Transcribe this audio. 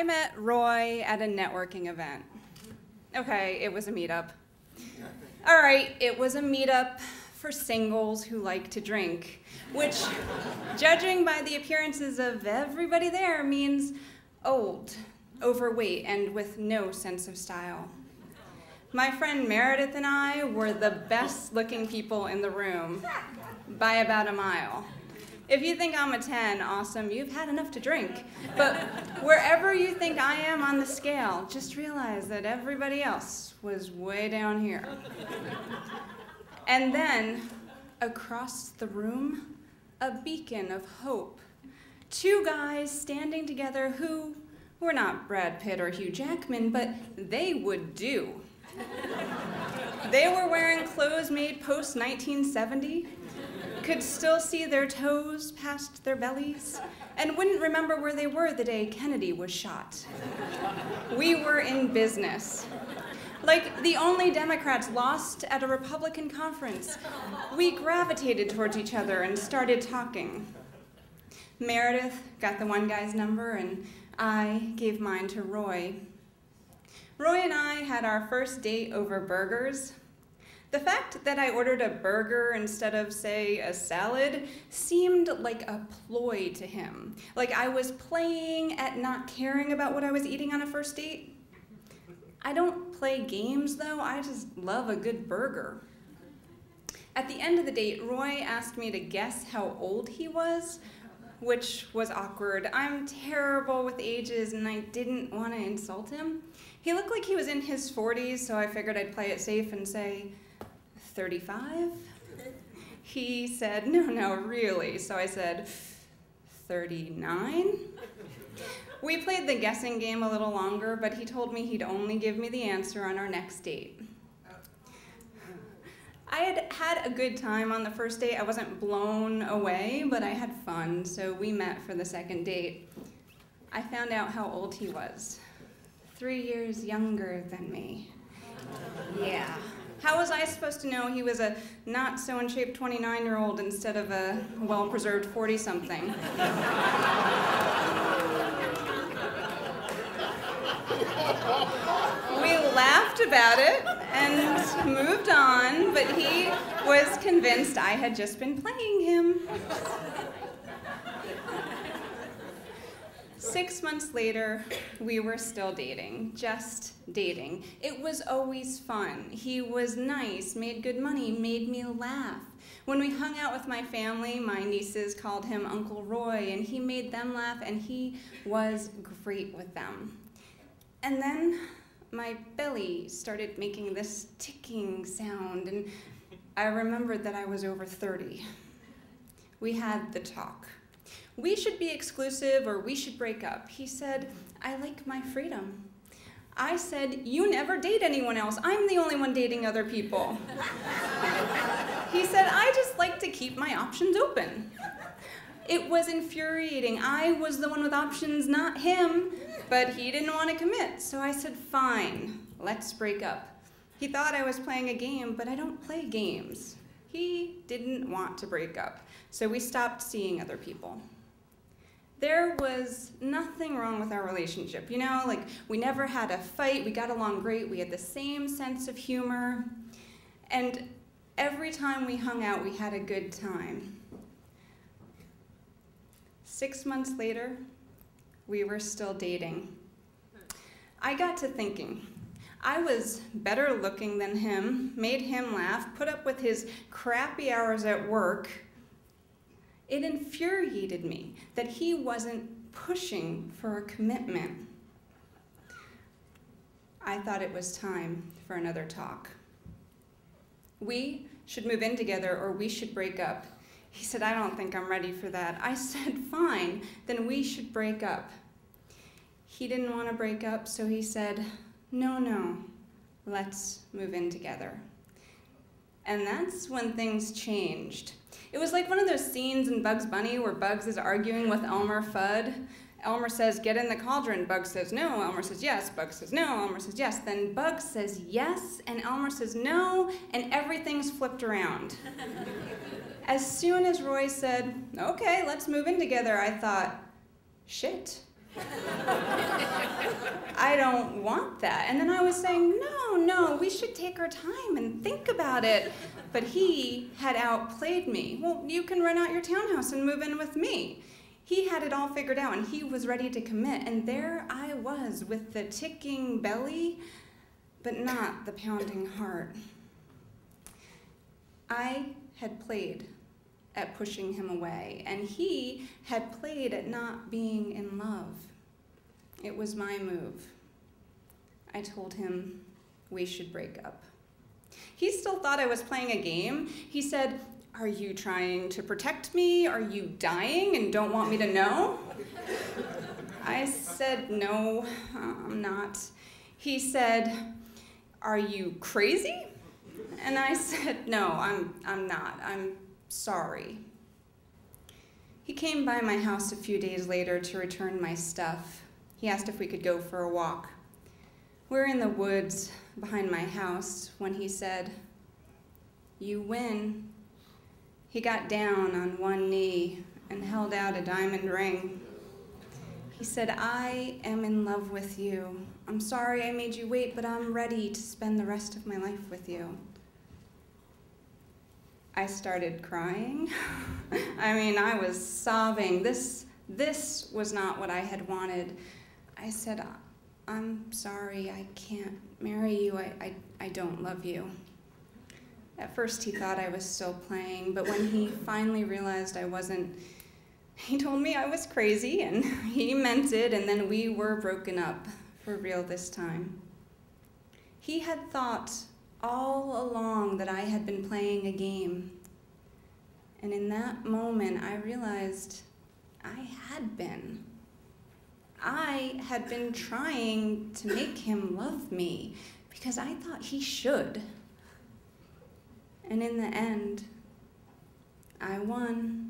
I met Roy at a networking event. Okay, it was a meetup. All right, it was a meetup for singles who like to drink, which, judging by the appearances of everybody there, means old, overweight, and with no sense of style. My friend Meredith and I were the best looking people in the room by about a mile. If you think I'm a 10, awesome, you've had enough to drink. But wherever you think I am on the scale, just realize that everybody else was way down here. And then, across the room, a beacon of hope. Two guys standing together who were not Brad Pitt or Hugh Jackman, but they would do. They were wearing clothes made post-1970, could still see their toes past their bellies, and wouldn't remember where they were the day Kennedy was shot. We were in business. Like the only Democrats lost at a Republican conference, we gravitated towards each other and started talking. Meredith got the one guy's number, and I gave mine to Roy. Roy and I had our first date over burgers. The fact that I ordered a burger instead of, say, a salad seemed like a ploy to him. Like I was playing at not caring about what I was eating on a first date. I don't play games, though. I just love a good burger. At the end of the date, Roy asked me to guess how old he was, which was awkward. I'm terrible with ages, and I didn't want to insult him. He looked like he was in his 40s, so I figured I'd play it safe and say, 35? He said, no, really. So I said, 39? We played the guessing game a little longer, but he told me he'd only give me the answer on our next date. I had had a good time on the first date. I wasn't blown away, but I had fun, so we met for the second date. I found out how old he was. 3 years younger than me. Yeah. How was I supposed to know he was a not-so-in-shape 29-year-old instead of a well-preserved 40-something? We laughed about it and moved on, but he was convinced I had just been playing him. 6 months later, we were still dating, just dating. It was always fun. He was nice, made good money, made me laugh. When we hung out with my family, my nieces called him Uncle Roy, and he made them laugh, and he was great with them. And then my belly started making this ticking sound, and I remembered that I was over 30. We had the talk. We should be exclusive or we should break up. He said, I like my freedom. I said, you never date anyone else. I'm the only one dating other people. He said, I just like to keep my options open. It was infuriating. I was the one with options, not him, but he didn't want to commit. So I said, fine, let's break up. He thought I was playing a game, but I don't play games. He didn't want to break up, so we stopped seeing other people. There was nothing wrong with our relationship, you know, like we never had a fight, we got along great, we had the same sense of humor, and every time we hung out, we had a good time. 6 months later, we were still dating. I got to thinking. I was better looking than him, made him laugh, put up with his crappy hours at work. It infuriated me that he wasn't pushing for a commitment. I thought it was time for another talk. We should move in together or we should break up. He said, I don't think I'm ready for that. I said, fine, then we should break up. He didn't want to break up, so he said, no, let's move in together. And that's when things changed. It was like one of those scenes in Bugs Bunny where Bugs is arguing with Elmer Fudd. Elmer says, get in the cauldron. Bugs says, no. Elmer says, yes. Bugs says, no. Elmer says, yes. Then Bugs says, yes, and Elmer says, no, and everything's flipped around. As soon as Roy said, okay, let's move in together, I thought, shit. I don't want that. And then I was saying, no, we should take our time and think about it. But he had outplayed me. Well, you can rent out your townhouse and move in with me. He had it all figured out, and he was ready to commit. And there I was with the ticking belly, but not the pounding heart. I had played at pushing him away, and he had played at not being in love. It was my move. I told him we should break up. He still thought I was playing a game. He said, "Are you trying to protect me? Are you dying and don't want me to know?" I said, "No, I'm not." He said, "Are you crazy?" And I said, "No, I'm not. I'm sorry." He came by my house a few days later to return my stuff. He asked if we could go for a walk. We're in the woods behind my house when he said, "You win." He got down on one knee and held out a diamond ring. He said, "I am in love with you. I'm sorry I made you wait, but I'm ready to spend the rest of my life with you." I started crying. I was sobbing. This was not what I had wanted. I said, "I'm sorry, I can't marry you. I don't love you." At first he thought I was still playing, but when he finally realized I wasn't, he told me I was crazy, and he meant it, and then we were broken up for real this time. He had thought all along that I had been playing a game. And in that moment, I realized I had been. I had been trying to make him love me because I thought he should. And in the end, I won.